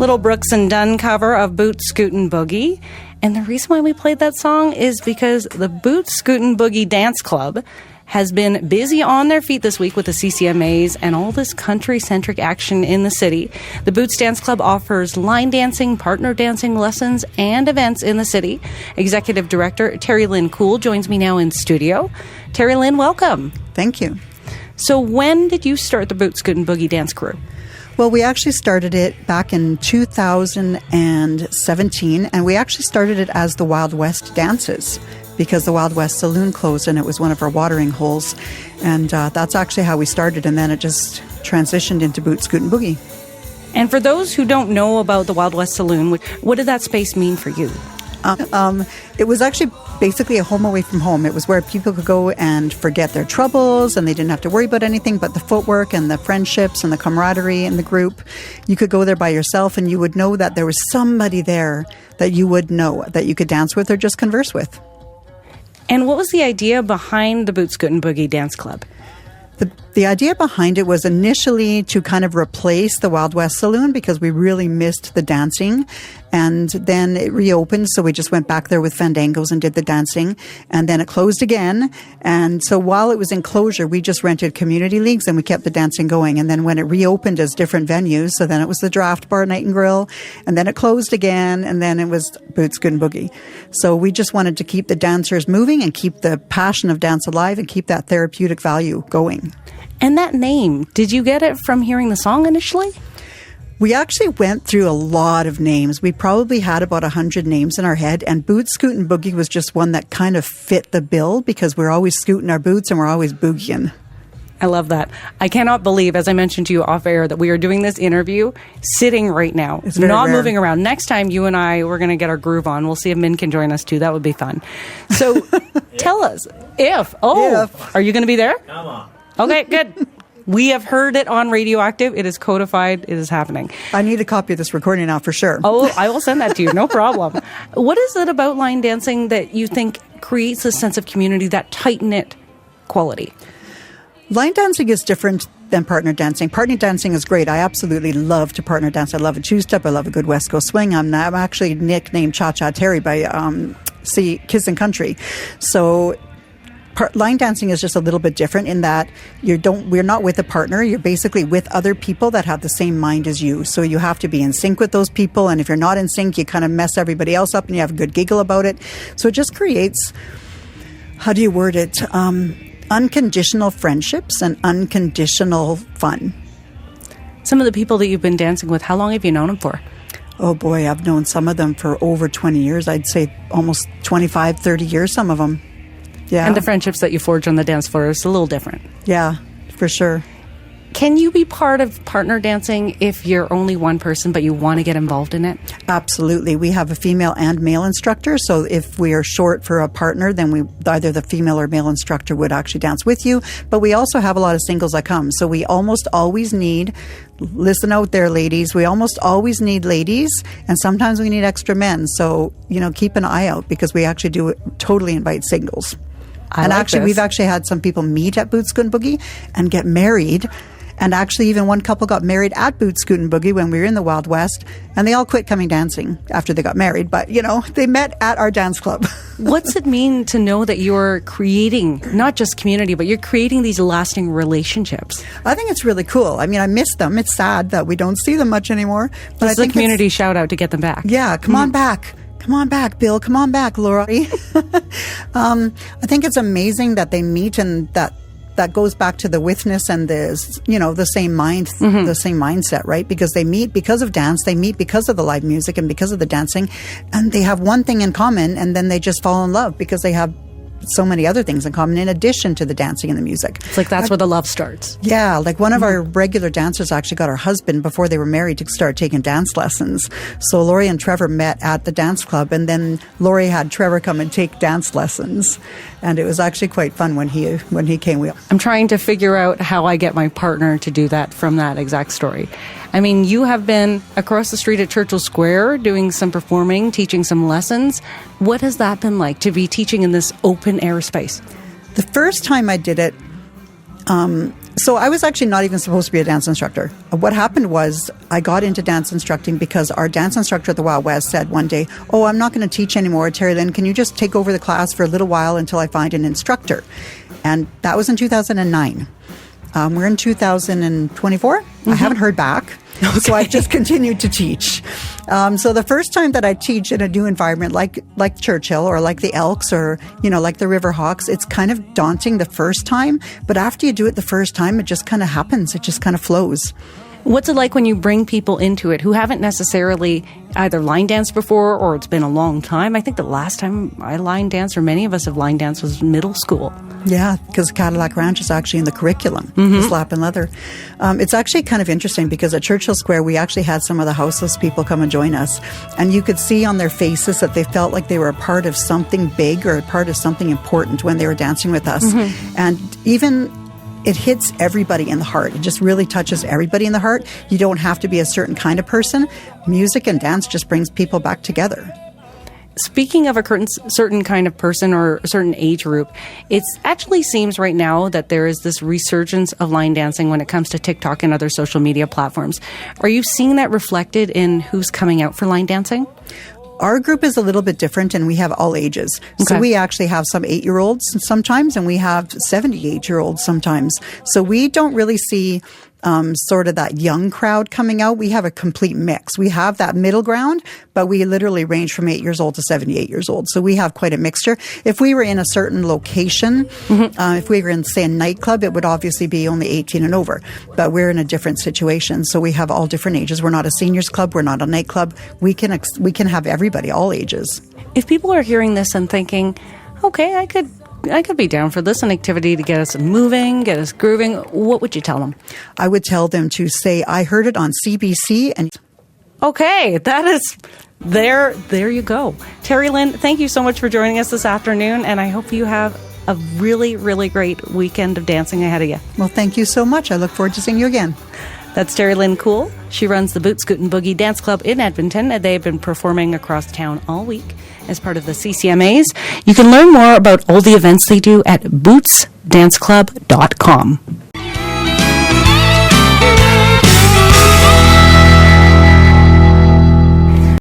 Little Brooks and Dunn cover of Boot Scootin' Boogie. And the reason why we played that song is because the Boot Scootin' Boogie Dance Club has been busy on their feet this week with the CCMAs and all this country-centric action in the city. The Boots Dance Club offers line dancing, partner dancing lessons, and events in the city. Executive Director Terry Lynn Cool joins me now in studio. Terry Lynn, welcome. Thank you. So when did you start the Boot Scootin' Boogie Dance Crew? Well, we actually started it back in 2017, and we actually started it as the Wild West Dances because the Wild West Saloon closed and it was one of our watering holes. And that's actually how we started, and then it just transitioned into Boot Scootin' Boogie. And for those who don't know about the Wild West Saloon, what did that space mean for you? It was actually basically a home away from home. It was where people could go and forget their troubles, and they didn't have to worry about anything but the footwork and the friendships and the camaraderie in the group. You could go there by yourself, and you would know that there was somebody there that you would know that you could dance with or just converse with. And what was the idea behind the Boot Scootin' Boogie Dance Club? The idea behind it was initially to kind of replace the Wild West Saloon because we really missed the dancing. And then it reopened, so we just went back there with fandangos and did the dancing. And then it closed again. And so while it was in closure, we just rented community leagues and we kept the dancing going. And then when it reopened as different venues, so then it was the Draft Bar Night and Grill, and then it closed again, and then it was Boot Scootin' Boogie. So we just wanted to keep the dancers moving and keep the passion of dance alive and keep that therapeutic value going. And that name, did you get it from hearing the song initially? We actually went through a lot of names. We probably had about 100 names in our head, and Boot Scootin' Boogie was just one that kind of fit the bill because we're always scooting our boots and we're always boogieing. I love that. I cannot believe, as I mentioned to you off air, that we are doing this interview sitting right now. It's very not rare. Moving around. Next time you and I, we're going to get our groove on. We'll see if Min can join us too. That would be fun. So tell us, if. Are you going to be there? Come on. Okay, good. We have heard it on Radioactive. It is codified. It is happening. I need a copy of this recording now for sure. Oh, I will send that to you. No problem. What is it about line dancing that you think creates a sense of community, that tight-knit quality? Line dancing is different than partner dancing. Partner dancing is great. I absolutely love to partner dance. I love a two-step. I love a good West Coast swing. I'm actually nicknamed Cha-Cha Terry by Kids and Country. So line dancing is just a little bit different in that we're not with a partner. You're basically with other people that have the same mind as you. So you have to be in sync with those people. And if you're not in sync, you kind of mess everybody else up and you have a good giggle about it. So it just creates, how do you word it? Unconditional friendships and unconditional fun. Some of the people that you've been dancing with, how long have you known them for? Oh boy, I've known some of them for over 20 years. I'd say almost 25, 30 years, some of them. Yeah. And the friendships that you forge on the dance floor is a little different. Yeah, for sure. Can you be part of partner dancing if you're only one person but you want to get involved in it? Absolutely. We have a female and male instructor. So if we are short for a partner, then either the female or male instructor would actually dance with you. But we also have a lot of singles that come. So we almost always need, listen out there, ladies, we almost always need ladies, and sometimes we need extra men. So, keep an eye out because we actually do totally invite singles. We've actually had some people meet at Boot Scootin' Boogie and get married. And actually, even one couple got married at Boot Scootin' Boogie when we were in the Wild West. And they all quit coming dancing after they got married. But, they met at our dance club. What's it mean to know that you're creating not just community, but you're creating these lasting relationships? I think it's really cool. I mean, I miss them. It's sad that we don't see them much anymore. But It's a community shout out to get them back. Yeah, come on back. Come on back, Bill. Come on back, Lori. I think it's amazing that they meet and that goes back to the witness and the same mind, the same mindset, right? Because they meet because of dance, they meet because of the live music and because of the dancing, and they have one thing in common, and then they just fall in love because they have so many other things in common in addition to the dancing and the music. It's like that's where the love starts. Yeah, like one of our regular dancers actually got her husband before they were married to start taking dance lessons. So Lori and Trevor met at the dance club, and then Lori had Trevor come and take dance lessons. And it was actually quite fun when he came. I'm trying to figure out how I get my partner to do that from that exact story. I mean, you have been across the street at Churchill Square doing some performing, teaching some lessons. What has that been like to be teaching in this open air space? The first time I did it, So I was actually not even supposed to be a dance instructor. What happened was I got into dance instructing because our dance instructor at the Wild West said one day, "Oh, I'm not going to teach anymore. Terry Lynn, can you just take over the class for a little while until I find an instructor?" And that was in 2009. We're in 2024. I haven't heard back. Okay. So I've just continued to teach. So the first time that I teach in a new environment, like Churchill or like the Elks or, like the Riverhawks, it's kind of daunting the first time. But after you do it the first time, it just kind of happens. It just kind of flows. What's it like when you bring people into it who haven't necessarily either line danced before or it's been a long time? I think the last time I line danced, or many of us have line danced, was middle school. Yeah, because Cadillac Ranch is actually in the curriculum, the slap and leather. It's actually kind of interesting because at Churchill Square, we actually had some of the houseless people come and join us. And you could see on their faces that they felt like they were a part of something big or a part of something important when they were dancing with us. And even it hits everybody in the heart. It just really touches everybody in the heart. You don't have to be a certain kind of person. Music and dance just brings people back together. Speaking of a certain kind of person or a certain age group, it actually seems right now that there is this resurgence of line dancing when it comes to TikTok and other social media platforms. Are you seeing that reflected in who's coming out for line dancing? Our group is a little bit different, and we have all ages. Okay. So we actually have some 8-year-olds sometimes, and we have 78-year-olds sometimes. So we don't really see sort of that young crowd coming out. We have a complete mix. We have that middle ground, but we literally range from 8 years old to 78 years old. So we have quite a mixture. If we were in a certain location, if we were in, say, a nightclub, it would obviously be only 18 and over. But we're in a different situation. So we have all different ages. We're not a seniors club. We're not a nightclub. We can have everybody, all ages. If people are hearing this and thinking, okay, I could be down for this, an activity to get us moving, get us grooving, what would you tell them? I would tell them to say, I heard it on CBC. And okay, that is, there you go. Terry Lynn, thank you so much for joining us this afternoon, and I hope you have a really, really great weekend of dancing ahead of you. Well, thank you so much. I look forward to seeing you again. That's Terry Lynn Cool. She runs the Boot Scootin' Boogie Dance Club in Edmonton, and they've been performing across town all week as part of the CCMAs. You can learn more about all the events they do at bootsdanceclub.com.